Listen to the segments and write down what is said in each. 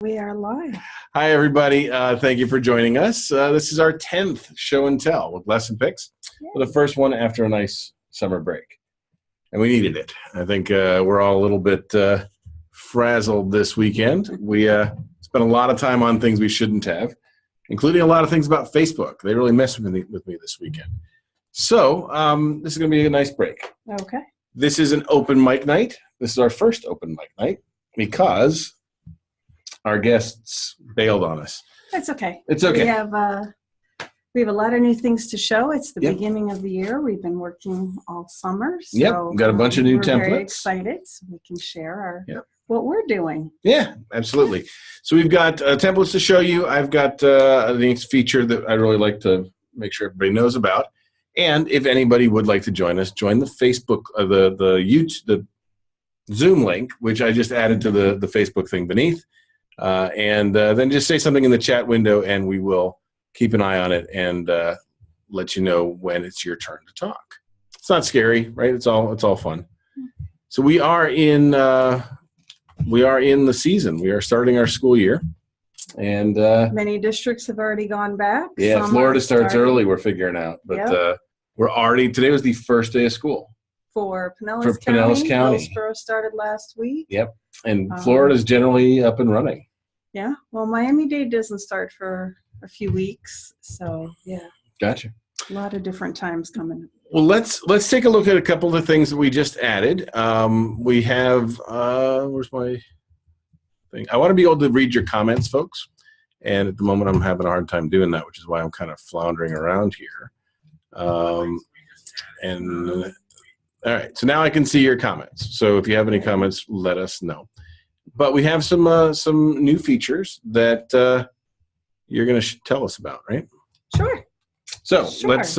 We are live. Hi, everybody. Thank you for joining us. This is our 10th show and tell with LessonPix, the first one after a nice summer break. And we needed it. I think we're all a little bit frazzled this weekend. We spent a lot of time on things we shouldn't have, including a lot of things about Facebook. They really messed with me this weekend. So this is going to be a nice break. Okay. This is an open mic night. This is our first open mic night because our guests bailed on us. It's okay. It's okay. We have a lot of new things to show. It's the beginning of the year. We've been working all summer. So, got a bunch of new templates. We're very excited, so we can share what we're doing. Yeah, absolutely. So we've got templates to show you. I've got the next feature that I'd really like to make sure everybody knows about. And if anybody would like to join us, join the Facebook, the Zoom link, which I just added to the Facebook thing beneath. And then just say something in the chat window, and we will keep an eye on it and let you know when it's your turn to talk. It's not scary, right? It's all fun. So we are in the season. We are starting our school year, and many districts have already gone back. Yeah, some Florida starts early. We're figuring out, but we're already. Today was the first day of school for Pinellas County. Hillsborough started last week. Yep. And Florida's generally up and running. Yeah. Well, Miami-Dade doesn't start for a few weeks, so yeah. Gotcha. A lot of different times coming. Well, let's take a look at a couple of the things that we just added. We have where's my thing? I want to be able to read your comments, folks. And at the moment, I'm having a hard time doing that, which is why I'm kind of floundering around here. And all right, so now I can see your comments. So if you have any comments, let us know. But we have some new features that you're going to tell us about, right? Sure. So let's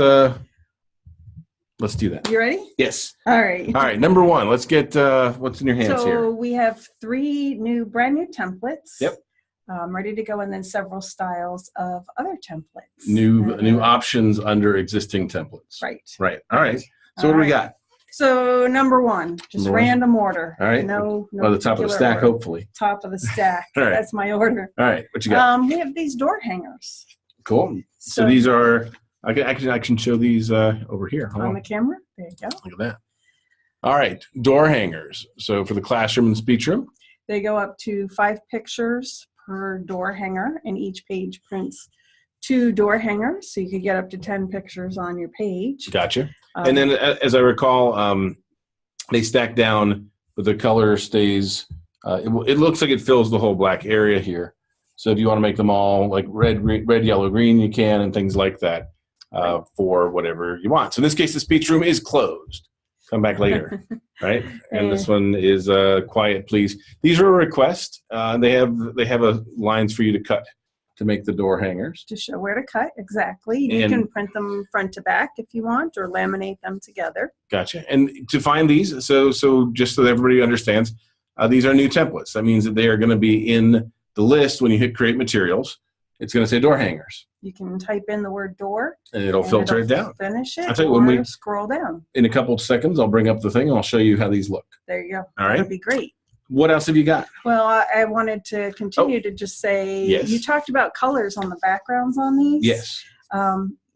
do that. You ready? Yes. All right. All right. Number one. Let's get what's in your hands here. So we have 3 brand new templates. Yep. Ready to go, and then several styles of other templates. New options under existing templates. Right. Right. All right. So what do we got? So number 1, just random order. All right. No the top of the stack, order. hopefully. Top of the stack. All right. That's my order. All right. What you got? We have these door hangers. Cool. So these are. I can show these over here. On the camera. There you go. Look at that. All right. Door hangers. So for the classroom and speech room. They go up to 5 pictures per door hanger, and each page prints 2 door hangers, so you could get up to 10 pictures on your page. Gotcha. And then, as I recall, they stack down, but the color stays. It looks like it fills the whole black area here. So if you want to make them all like red, yellow, green, you can, and things like that for whatever you want. So in this case, the speech room is closed. Come back later, right? And this one is quiet, please. These are a request. They have lines for you to cut to make the door hangers. To show where to cut, exactly. You can print them front to back if you want, or laminate them together. Gotcha. And to find these, so just so that everybody understands, these are new templates. That means that they are going to be in the list when you hit Create Materials. It's going to say door hangers. You can type in the word door. And it'll filter it down. Finish it, I'll tell you, when we scroll down. In a couple of seconds, I'll bring up the thing and I'll show you how these look. There you go. All right. That'd be great. What else have you got? Well, I wanted to continue to just say, you talked about colors on the backgrounds on these. Yes.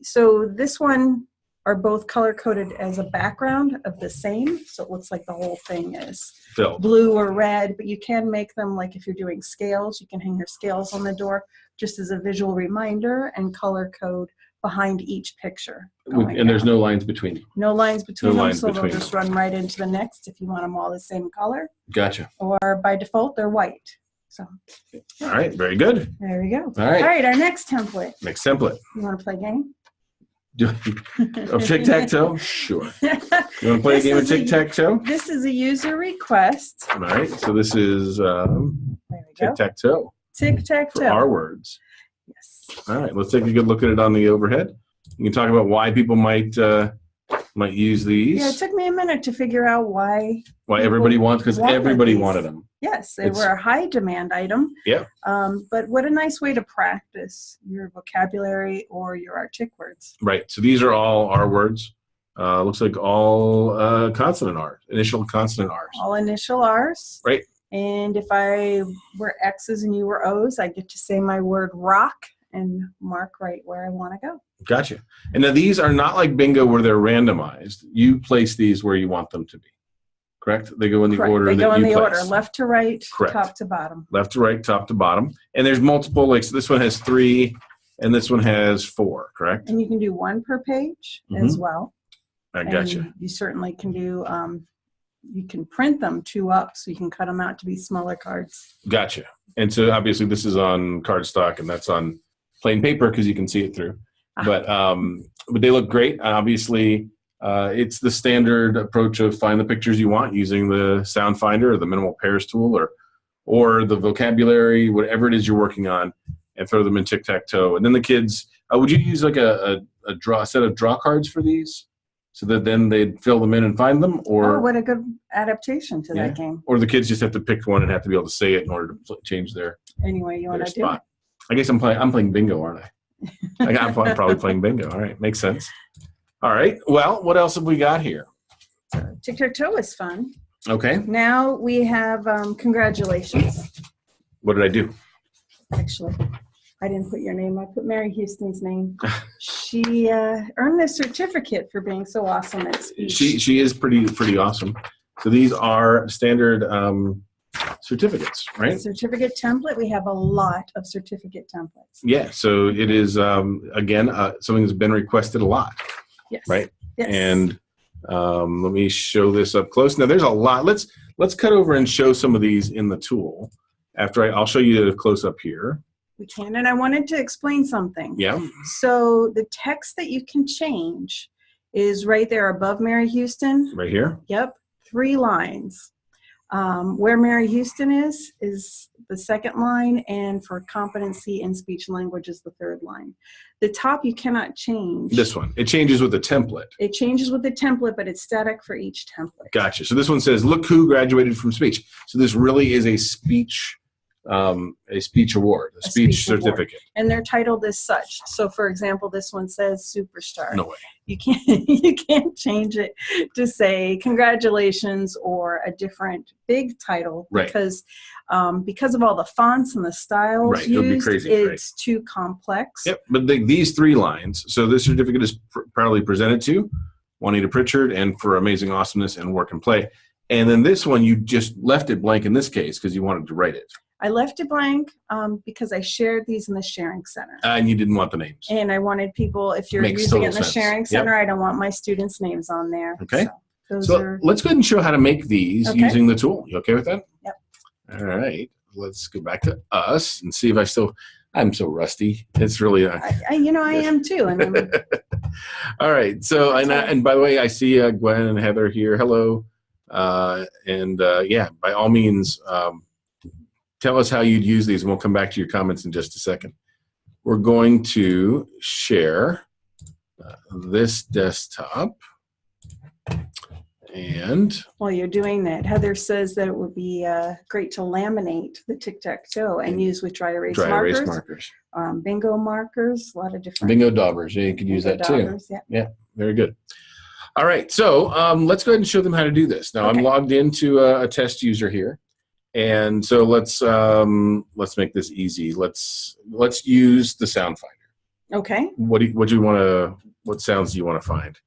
So this one are both color-coded as a background of the same, so it looks like the whole thing is blue or red, but you can make them, like if you're doing scales, you can hang your scales on the door just as a visual reminder, and color code behind each picture. And there's no lines between them. No lines between them, so they'll just run right into the next if you want them all the same color. Gotcha. Or by default, they're white. So. All right, very good. There we go. All right. All right, our next template. Next template. You want to play a game? Of tic-tac-toe? Sure. You want to play a game of tic-tac-toe? This is a user request. All right, so this is tic-tac-toe. Tic-tac-toe. For our words. Yes. All right, let's take a good look at it on the overhead. You can talk about why people might use these. Yeah, it took me a minute to figure out why everybody wants, because everybody wanted them. Yes, they were a high demand item. Yeah. But what a nice way to practice your vocabulary or your artic words. Right. So these are all our words. Looks like all consonant R's, initial consonant R's. All initial R's. Right. And if I were X's and you were O's, I get to say my word rock and mark right where I want to go. Gotcha. And now these are not like bingo where they're randomized. You place these where you want them to be. Correct? They go in the Correct. order They that go in you the place. order, left to right, Correct. top to bottom. Left to right, top to bottom. And there's multiple, like so this one has 3 and this one has 4, correct? And you can do 1 per page as well. I gotcha. And you certainly can do, you can print them 2 up so you can cut them out to be smaller cards. Gotcha. And so obviously this is on cardstock and that's on plain paper because you can see it through. But they look great. Obviously, it's the standard approach of find the pictures you want using the sound finder or the minimal pairs tool or the vocabulary, whatever it is you're working on, and throw them in tic-tac-toe. And then the kids, would you use like a set of draw cards for these so that then they'd fill them in and find them? Or what a good adaptation to that game. Or the kids just have to pick one and have to be able to say it in order to change their Anyway, you want to do it. I guess I'm playing bingo, aren't I? I'm probably playing bingo. All right, makes sense. All right. Well, what else have we got here? Tic-tac-toe is fun. Okay. Now we have congratulations. What did I do? Actually, I didn't put your name. I put Mary Houston's name. She earned a certificate for being so awesome at speech. She is pretty awesome. So these are standard certificates, right? Certificate template. We have a lot of certificate templates. Yeah. So it is again something that's been requested a lot. Yes. Right. Yes. And let me show this up close. Now there's a lot. Let's cut over and show some of these in the tool. After I'll show you the close up here. We can, and I wanted to explain something. Yeah. So the text that you can change is right there above Mary Houston. Right here. Yep. 3 lines. Where Mary Houston is the 2nd line, and for competency in speech and language is the 3rd line. The top you cannot change. This one. It changes with the template. It changes with the template, but it's static for each template. Gotcha. So this one says, look who graduated from speech. So this really is a speech award, a speech certificate. Award. And they're titled as such. So for example, this one says superstar. No way. You can't change it to say congratulations or a different big title, right. because of all the fonts and the styles right. used, it's right. too complex. Yep. But these 3 lines. So this certificate is proudly presented to Juanita Pritchard and for amazing awesomeness and work and play. And then this one, you just left it blank in this case because you wanted to write it. I left it blank because I shared these in the Sharing Center. And you didn't want the names. And I wanted people, if you're Makes using it in the sense. Sharing Center, I don't want my students' names on there. Okay. So let's go ahead and show how to make these using the tool. You okay with that? Yep. All right. Let's go back to us and see if I'm so rusty. It's really I am too. And all right. So and by the way, I see Gwen and Heather here. Hello. Yeah, by all means, tell us how you'd use these, and we'll come back to your comments in just a second. We're going to share this desktop. And while you're doing that, Heather says that it would be great to laminate the tic-tac-toe and use with dry erase markers. Bingo markers, a lot of different. Bingo daubers, yeah, you could use that too. Yeah, very good. All right, so let's go ahead and show them how to do this. Now I'm logged into a test user here, and so let's make this easy. Let's use the sound finder. Okay. What sounds do you want to find?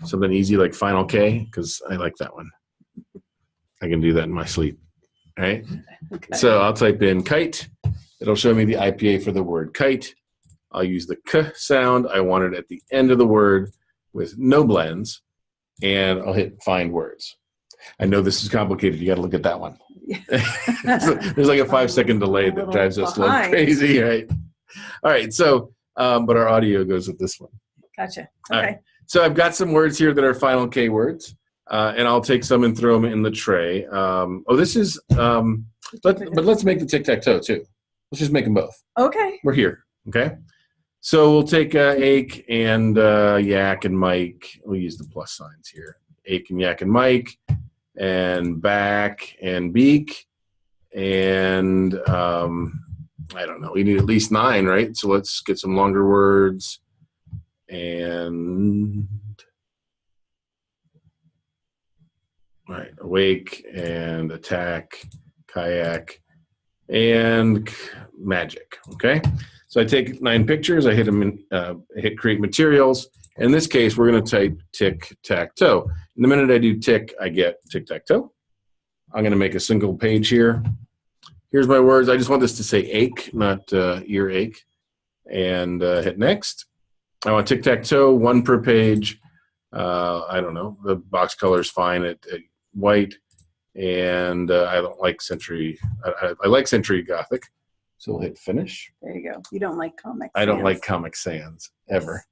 Something easy like Final K, because I like that one. I can do that in my sleep. All right. Okay. So I'll type in kite. It'll show me the IPA for the word kite. I'll use the K sound. I want it at the end of the word with no blends, and I'll hit find words. I know this is complicated. You got to look at that one. So there's like a 5-second delay that drives us like crazy, right? All right. So, but our audio goes with this one. Gotcha. Okay. All right. So I've got some words here that are Final K words, and I'll take some and throw them in the tray. This is, but let's make the tic-tac-toe too. Let's just make them both. Okay. We're here, okay? So we'll take ache and yak and Mike. We'll use the plus signs here. Ache and yak and Mike, and back and beak, and I don't know. We need at least 9, right? So let's get some longer words. And all right, awake and attack, kayak, and magic. Okay, so I take 9 pictures, I hit them in, hit create materials. In this case, we're going to type tic-tac-toe. And the minute I do tick, I get tic-tac-toe. I'm going to make a single page here. Here's my words. I just want this to say ache, not earache. And hit next. I want tic-tac-toe, 1 per page. I don't know. The box color is fine at white. And I don't like Century. I like Century Gothic. So we'll hit finish. There you go. You don't like Comic Sans. I don't like Comic Sans ever.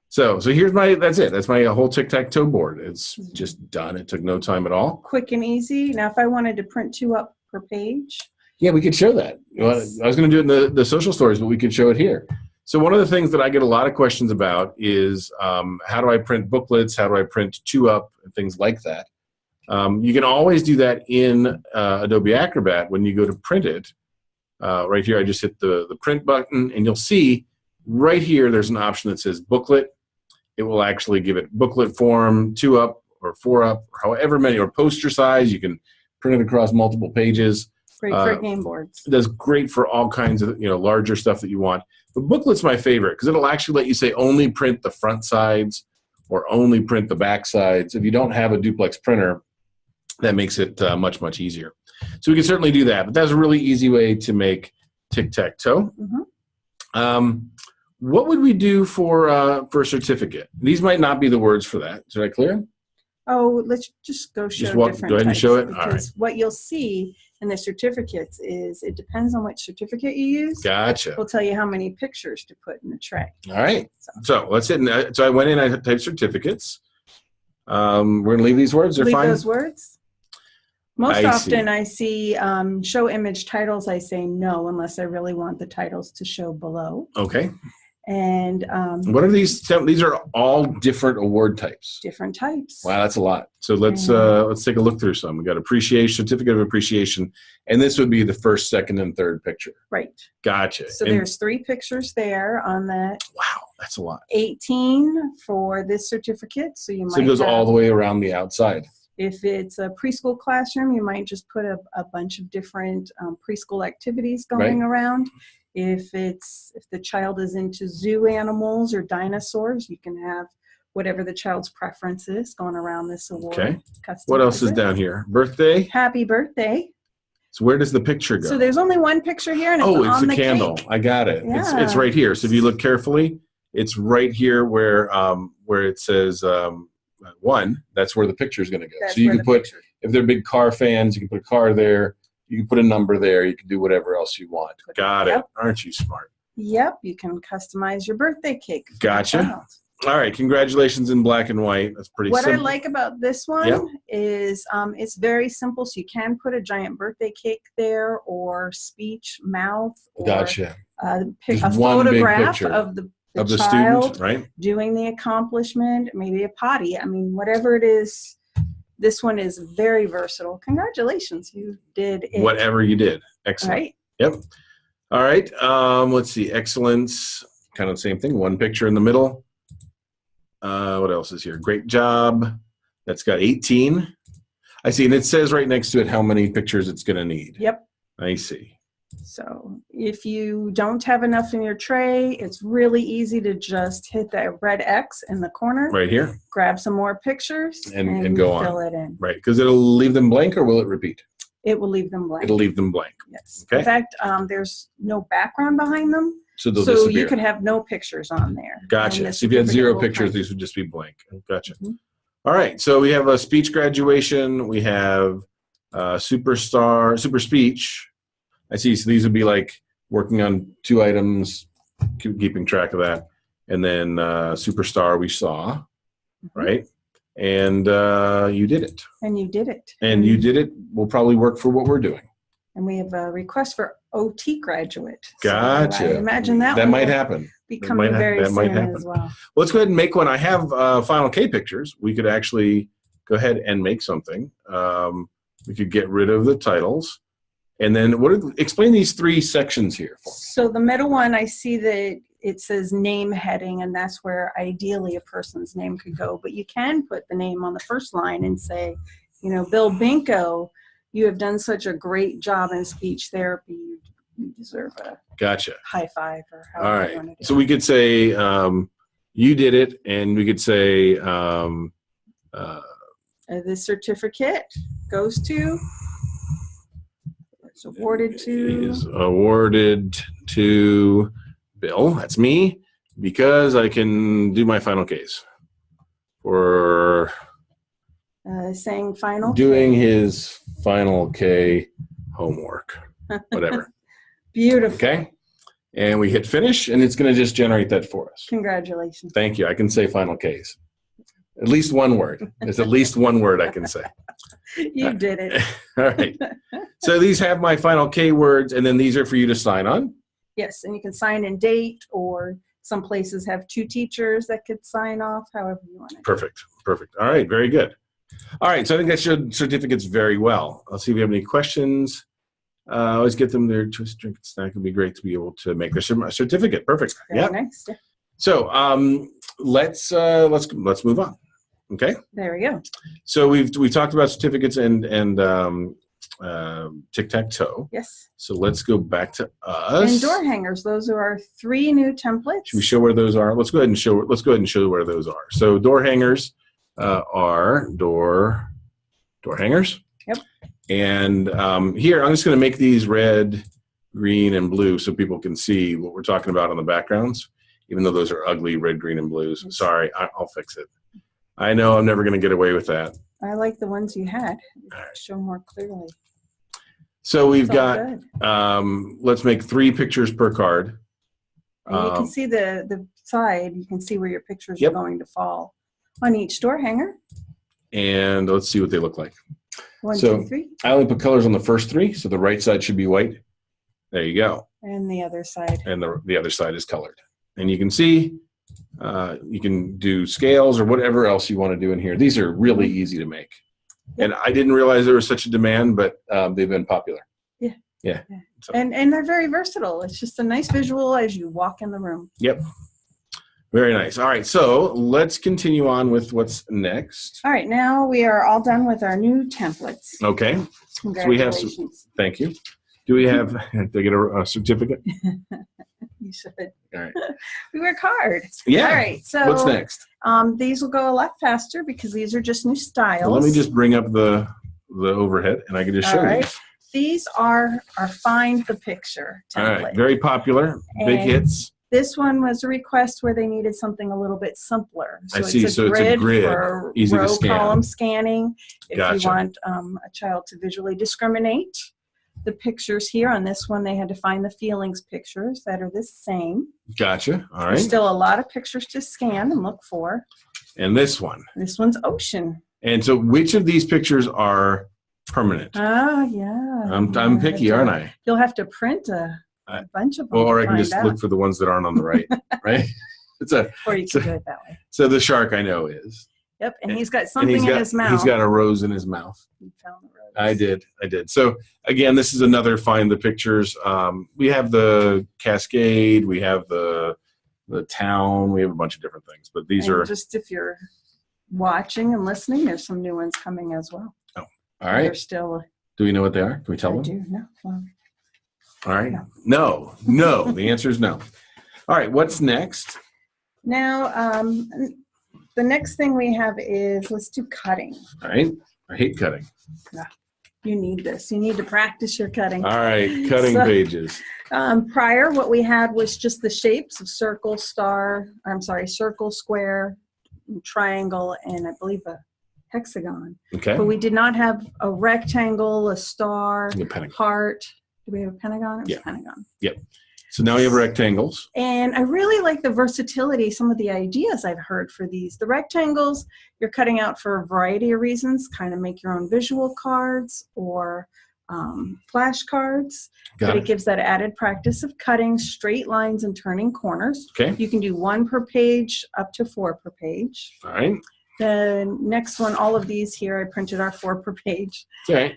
So here's that's it. That's my whole tic-tac-toe board. It's just done. It took no time at all. Quick and easy. Now, if I wanted to print 2 up per page. Yeah, we could show that. Yes. I was going to do it in the social stories, but we could show it here. So one of the things that I get a lot of questions about is how do I print booklets? How do I print 2 up? And things like that. You can always do that in Adobe Acrobat when you go to print it. Right here, I just hit the print button, and you'll see right here there's an option that says booklet. It will actually give it booklet form, 2 up or 4 up, or however many, or poster size. You can print it across multiple pages. Great for game boards. That's great for all kinds of larger stuff that you want. But booklet's my favorite because it'll actually let you say only print the front sides or only print the back sides. If you don't have a duplex printer, that makes it much, much easier. So we can certainly do that. But that's a really easy way to make tic-tac-toe. Mm-hmm. What would we do for a certificate? These might not be the words for that. Is that clear? Oh, let's just go show different Go ahead and show it. Because all right. What you'll see in the certificates is it depends on which certificate you use. Gotcha. We'll tell you how many pictures to put in the tray. All right. So let's hit. So I went in. I typed certificates. We're gonna leave these words. They're fine. Leave those words. Most often I see show image titles. I say no unless I really want the titles to show below. Okay. And what are these? These are all different award types. Different types. Wow, that's a lot. So let's take a look through some. We got appreciation, certificate of appreciation, and this would be the first, second, and third picture. Right. Gotcha. So there's 3 pictures there on that. Wow, that's a lot. 18 for this certificate. So you might. So it goes all the way around the outside. If it's a preschool classroom, you might just put a bunch of different preschool activities going around. If the child is into zoo animals or dinosaurs, you can have whatever the child's preference is going around this award. Okay. What else is down here? Birthday. Happy birthday. So where does the picture go? So there's only one picture here, and it's it's on the candle. cake. I got it. Yeah. It's right here. So if you look carefully, it's right here where it says 1. That's where the picture is going to go. That's so you where can the put, picture. if they're big car fans, you can put a car there. You can put a number there. You can do whatever else you want. Got it. Aren't you smart? Yep. You can customize your birthday cake. Gotcha. All right. Congratulations in black and white. That's pretty simple. What I like about this one is it's very simple. So you can put a giant birthday cake there, or speech, mouth, or Gotcha. A photograph of the child student, right? Doing the accomplishment, maybe a potty. I mean, whatever it is. This one is very versatile. Congratulations, you did it. Whatever you did. Excellent. Right? Yep. All right. Let's see. Excellence. Kind of the same thing. 1 picture in the middle. What else is here? Great job. That's got 18. I see. And it says right next to it how many pictures it's going to need. Yep. I see. So if you don't have enough in your tray, it's really easy to just hit that red X in the corner. Right here. Grab some more pictures and go on. Fill it in. Right. Because it'll leave them blank, or will it repeat? It will leave them blank. It'll leave them blank. Yes. Okay. In fact, there's no background behind them. So they'll disappear. You could have no pictures on there. Gotcha. So if you had 0 pictures, these would just be blank. Gotcha. Mm-hmm. All right. So we have a speech graduation. We have super speech. I see. So these would be like working on 2 items, keeping track of that. And then superstar we saw, right? And you did it. And you did it. And you did it will probably work for what we're doing. And we have a request for OT graduate. Gotcha. So I imagine that might happen. Be coming very soon as well. Let's go ahead and make one. I have Final K pictures. We could actually go ahead and make something. We could get rid of the titles. And then explain these 3 sections here for me. So the middle one, I see that it says name heading, and that's where ideally a person's name could go. But you can put the name on the first line and say, Bill Binko, You have done such a great job in speech therapy. You deserve a high five or however All right. you want to do So we could say you did it, and we could say this certificate goes to, it's awarded to. Is awarded to Bill. That's me, because I can do my final case for Saying final doing K. his final K homework, whatever. Beautiful. Okay. And we hit finish, and it's going to just generate that for us. Congratulations. Thank you. I can say final case. At least one word. There's at least one word I can say. You did it. All right. So these have my final K words, and then these are for you to sign on. Yes, and you can sign in date, or some places have 2 teachers that could sign off, however you want it. Perfect. Perfect. All right. Very good. All right. So I think that showed certificates very well. Let's see if we have any questions. Always get them their twist, drink, and snack. It would be great to be able to make their certificate. Perfect. Very nice. Yeah. So let's move on. Okay. There we go. So we've talked about certificates and tic-tac-toe. Yes. So let's go back to us. And door hangers. Those are our 3 new templates. Should we show where those are? Let's go ahead and show where those are. So door hangers are door hangers. Yep. And here I'm just going to make these red, green, and blue so people can see what we're talking about on the backgrounds, even though those are ugly red, green, and blues. Sorry, I'll fix it. I know I'm never going to get away with that. I like the ones you had. Right. Show more clearly. So we've got, let's make 3 pictures per card. And you can see the side. You can see where your pictures are going to fall on each door hanger. And let's see what they look like. 1, so 2, 3. I only put colors on the first 3, so the right side should be white. There you go. And the other side. And the other side is colored. And you can see, you can do scales or whatever else you want to do in here. These are really easy to make. Yep. And I didn't realize there was such a demand, but they've been popular. Yeah. Yeah. So. And they're very versatile. It's just a nice visual as you walk in the room. Yep. Very nice. All right, so let's continue on with what's next. All right, now we are all done with our new templates. Okay. So we have some, thank you. Do we have, did I get a certificate? You should. All right. We work hard. Yeah. All right, so what's next? These will go a lot faster because these are just new styles. Well, let me just bring up the overhead, and I can just show you. These are our Find the Picture template. All right, very popular, big hits. This one was a request where they needed something a little bit simpler. So I see. So it's a grid, for easy row to scan. column scanning. If Gotcha. you want a child to visually discriminate the pictures here on this one, they had to find the feelings pictures that are the same. Gotcha. All right. There's still a lot of pictures to scan and look for. And this one. This one's ocean. And so, which of these pictures are permanent? Oh yeah. I'm picky, aren't I? You'll have to print a bunch of them. Or I can just look for the ones that aren't on the right, right? Or you can do it that way. So the shark I know is. Yep, and he's got something in his mouth. He's got a rose in his mouth. He found the rose. I did. So again, this is another Find the Pictures. We have the Cascade, we have the town, we have a bunch of different things, but these are just if you're watching and listening, there's some new ones coming as well. Oh, all right. They're still. Do we know what they are? Can we tell them? I do. No. Well, all right. No. The answer is no. All right. What's next? Now, the next thing we have is let's do cutting. All right. I hate cutting. Yeah. You need this. You need to practice your cutting. All right. Cutting pages. Prior, what we had was just the shapes of circle, square, triangle, and I believe a hexagon. Okay. But we did not have a rectangle, a star, heart. Do we have a pentagon? It was pentagon. Yep. So now we have rectangles. And I really like the versatility, some of the ideas I've heard for these. The rectangles, you're cutting out for a variety of reasons, kind of make your own visual cards or flashcards. But it gives that added practice of cutting straight lines and turning corners. Okay. You can do 1 per page up to 4 per page. All right. The next one, all of these here, I printed our 4 per page. Okay.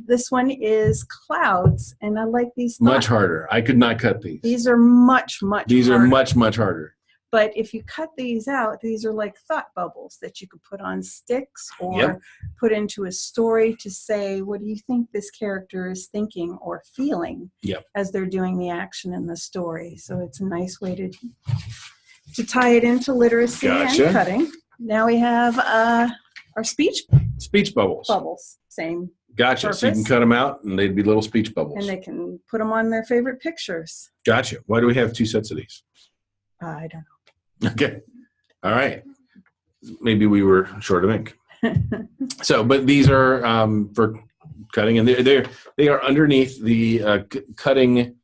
This one is clouds, and I like these. Much harder. I could not cut these. These are much harder. These are much harder. But if you cut these out, these are like thought bubbles that you could put on sticks or put into a story to say, what do you think this character is thinking or feeling as they're doing the action in the story? So it's a nice way to tie it into literacy and cutting. Now we have our speech bubbles. Same Gotcha. purpose. So you can cut them out, and they'd be little speech bubbles. And they can put them on their favorite pictures. Gotcha. Why do we have 2 sets of these? I don't know. Okay. All right. Maybe we were short of ink. So, but these are for cutting, and they are underneath the cutting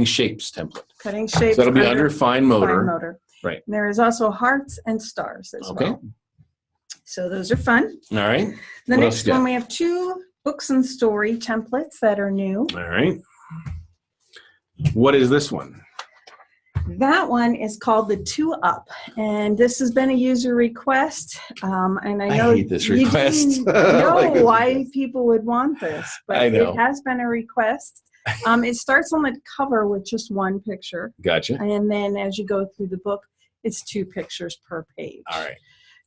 shapes template. Cutting shapes. So that'll be under fine motor. Right. And there is also hearts and stars as well. So those are fun. All right. The next one, we have 2 books and story templates that are new. All right. What is this one? That one is called the 2-Up, and this has been a user request. And I know I hate this request. You didn't know why people would want this, but it has been a request. It starts on the cover with just 1 picture. Gotcha. And then as you go through the book, it's 2 pictures per page. All right.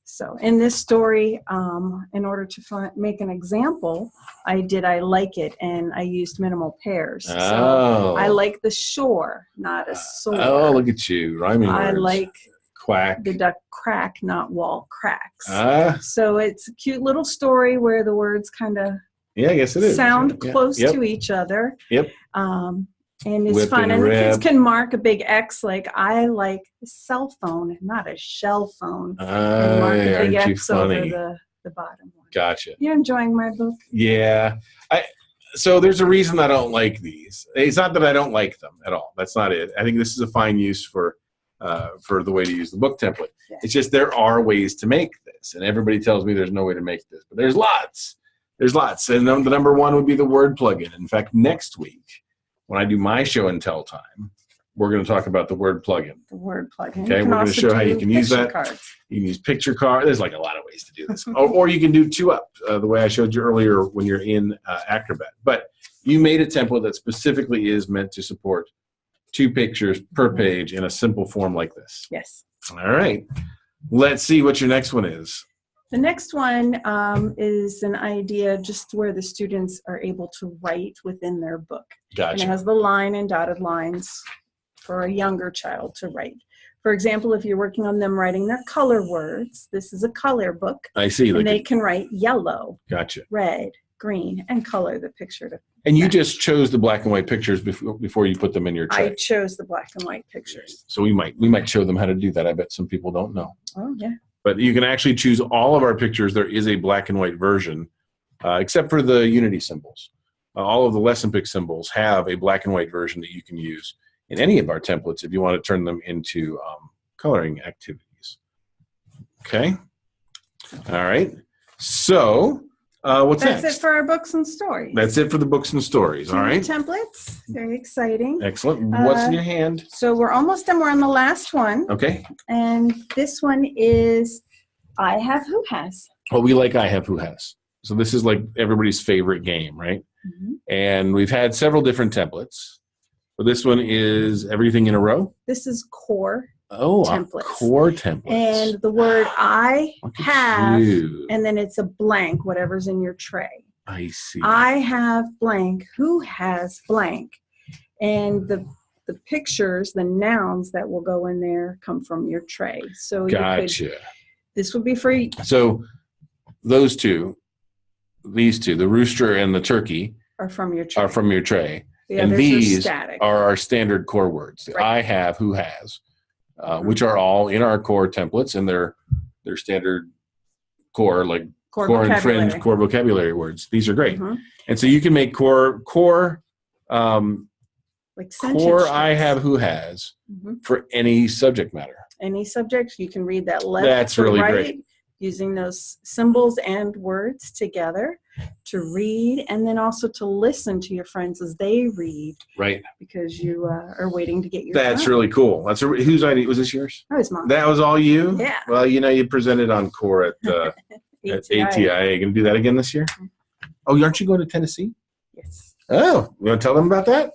So in this story, in order to make an example, I like it, and I used minimal pairs. So I like the shore, not a sword. Oh, look at you, rhyming words. I like quack. The duck crack, not wall cracks. So it's a cute little story where the words kind of I guess it is. sound close to each other. Yep. And it's fun. And the kids can mark a big X, like I like a cell phone, not a shell phone. And mark a big X over the bottom one. Gotcha. You're enjoying my book? Yeah. So there's a reason I don't like these. It's not that I don't like them at all. That's not it. I think this is a fine use for the way to use the book template. Yeah. It's just there are ways to make this, and everybody tells me there's no way to make this, but there's lots. There's lots. And the number 1 would be the word plugin. In fact, next week, when I do my show and tell time, we're going to talk about the word plugin. The word plugin. Okay, we're going to show how you can use that. Cards. You can use picture cards. There's like a lot of ways to do this. or you can do 2-Up, the way I showed you earlier when you're in Acrobat. But you made a template that specifically is meant to support 2 pictures per page in a simple form like this. Yes. All right. Let's see what your next one is. The next one is an idea just where the students are able to write within their book. Gotcha. And it has the line and dotted lines for a younger child to write. For example, if you're working on them writing their color words, this is a color book. I see. And they can write yellow, red, green, and color the picture to. And you just chose the black and white pictures before you put them in your tray. I chose the black and white pictures. So we might show them how to do that. I bet some people don't know. Oh, yeah. But you can actually choose all of our pictures. There is a black and white version, except for the Unity symbols. All of the LessonPix symbols have a black and white version that you can use in any of our templates if you want to turn them into coloring activities. Okay? All right. So what's next? That's it for our books and stories. That's it for the books and stories. All right. Templates. Very exciting. Excellent. What's in your hand? So we're almost done. We're on the last one. Okay. And this one is I Have Who Has. Well, we like I Have Who Has. So this is like everybody's favorite game, right? Mm-hmm. And we've had several different templates. But this one is everything in a row. This is core. Templates. Core templates. And the word I have, and then it's a blank, whatever's in your tray. I see. I have blank. Who has blank? And the pictures, the nouns that will go in there come from your tray. So gotcha. This would be free. So these two, the rooster and the turkey, are from your tray. The and these are our standard core words. Right. I have, who has. Which are all in our core templates, and they're standard core, like core and fringe core vocabulary words. These are great. Mm-hmm. And so you can make core like core I have who has for any subject matter. Any subject, you can read that left That's to really right, great. Using those symbols and words together to read, and then also to listen to your friends as they read. Right. Because you are waiting to get your That's really cool. That's whose idea? Was this yours? That was mine. That was all you? Yeah. Well, you presented on core at ATIA. Going to do that again this year? Oh, aren't you going to Tennessee? Yes. Oh, you want to tell them about that?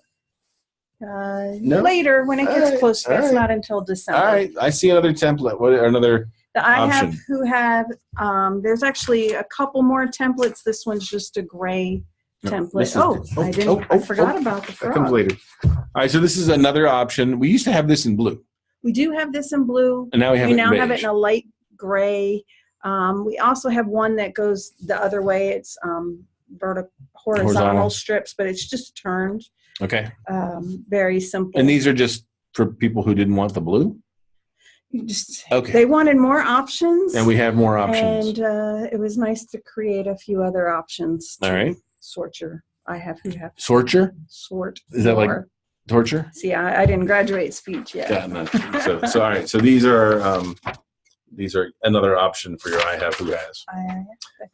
No? Later when it gets All right, closer. all It's right. not until December. All right. I see another template. What another I have option? who have, there's actually a couple more templates. This one's just a gray template. I forgot about the That frog. comes later. All right. So this is another option. We used to have this in blue. We do have this in blue. And now we have it in now have it beige. in a light gray. We also have one that goes the other way. It's horizontal strips, but it's just turned. Okay. Very simple. And these are just for people who didn't want the blue? Okay. They wanted more options. And we have more options. And it was nice to create a few other options. All right. Sorture. I have who have. Sorture? Sort. Is that like torture? See, I didn't graduate speech yet. Yeah, no. So all right. So these are another option for your I have who has.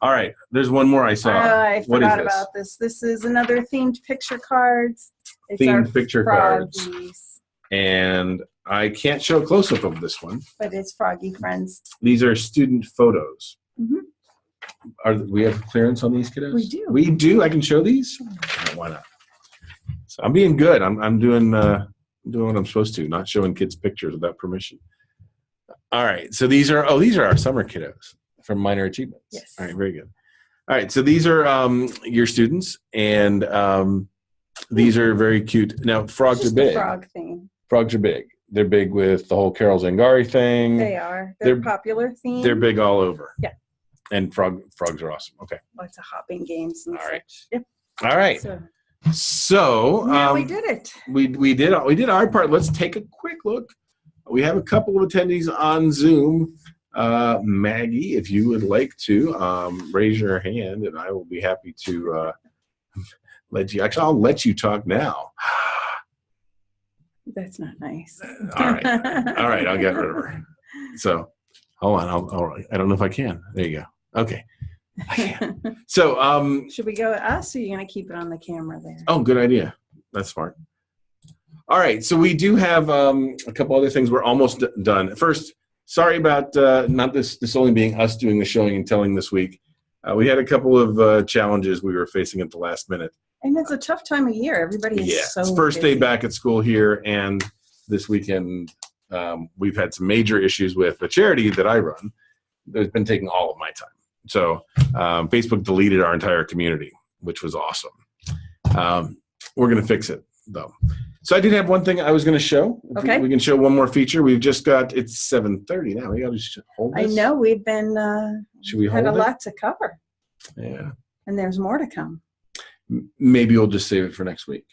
All right. There's one more I saw. I What is forgot this? about this. This is another themed picture cards. It's Themed our picture cards. froggies, And I can't show a close-up of this one. but it's Froggy Friends. These are student photos. Mhm. We have clearance on these kiddos? We do. We do? I can show these? Why not? So I'm being good. I'm doing what I'm supposed to, not showing kids pictures without permission. All right. So these are our summer kiddos from Minor Achievements. Yes. All right. Very good. All right. So these are your students, and these are very cute. Now, frogs are big. Frog theme. Frogs are big. They're big with the whole Carol Zangari thing. They are. They're popular theme. They're big all over. Yeah. And frogs are awesome. Okay. Lots of hopping games and All right. such. Yep. All right. So we did it. We did our part. Let's take a quick look. We have a couple of attendees on Zoom. Maggie, if you would like to raise your hand, and I will be happy to let you. Actually, I'll let you talk now. That's not nice. All right. All right. I'll get rid of her. So, hold on. I don't know if I can. There you go. Okay. I can. So, should we go with us, or are you going to keep it on the camera there? Oh, good idea. That's smart. All right. So we do have a couple other things. We're almost done. First, sorry about not this only being us doing the showing and telling this week. We had a couple of challenges we were facing at the last minute. And it's a tough time of year. Everybody is so it's first day busy. back at school here, and this weekend we've had some major issues with the charity that I run that's been taking all of my time. So Facebook deleted our entire community, which was awesome. We're going to fix it, though. So I did have one thing I was going to show. Okay. We can show one more feature. We've just got, it's 7:30 now. We got to just hold this. I know we've been Should we had hold a it? lot to cover, Yeah. and there's more to come. Maybe we'll just save it for next week.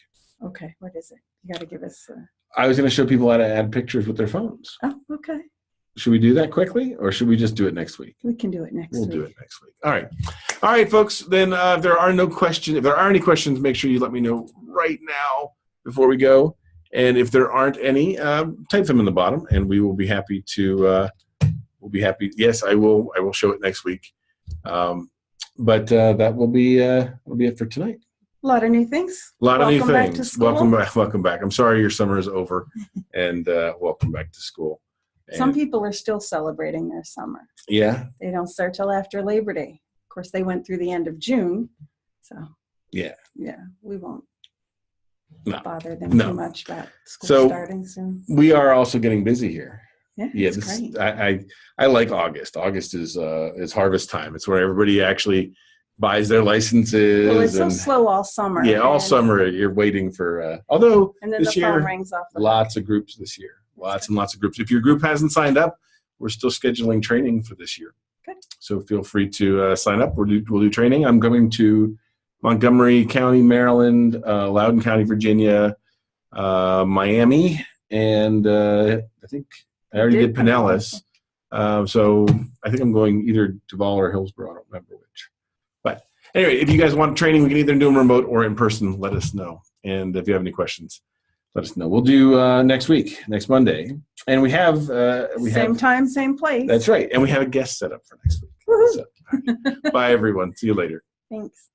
Okay, what is it? You got to give us. I was going to show people how to add pictures with their phones. Oh, okay. Should we do that quickly, or should we just do it next week? We can do it next We'll week. do it next week. All right, folks. Then if there are any questions, make sure you let me know right now before we go. And if there aren't any, type them in the bottom, and we will be happy to. We'll be happy. Yes, I will. I will show it next week. But that will be it for tonight. A lot of new things. A lot of new Welcome back things. to school. Welcome back. I'm sorry your summer is over, and welcome back to school. Some And, people are still celebrating their summer. yeah. They don't start till after Labor Day. Of course, they went through the end of June, so Yeah. we won't No. bother them No. too much about school So- starting soon. We are also getting busy here. Yeah, Yeah, it's great. I like August. August is harvest time. It's where everybody actually buys their licenses. Well, it's so and, slow all summer. yeah, all and- summer you're waiting for. Although And then the this phone year, rings off. The lots of groups this year. Lots and lots of groups. If your group hasn't signed up, we're still scheduling training for this year. Good. So feel free to sign up. We'll do training. I'm going to Montgomery County, Maryland, Loudoun County, Virginia, Miami, and I think I already did Pinellas. So I think I'm going either Duval or Hillsborough. I don't remember which. But anyway, if you guys want training, we can either do them remote or in person. Let us know. And if you have any questions, let us know. We'll do next week, next Monday. And we have same time, same place. That's right. And we have a guest set up for next week. Woohoo. So, all right. Bye, everyone. See you later. Thanks.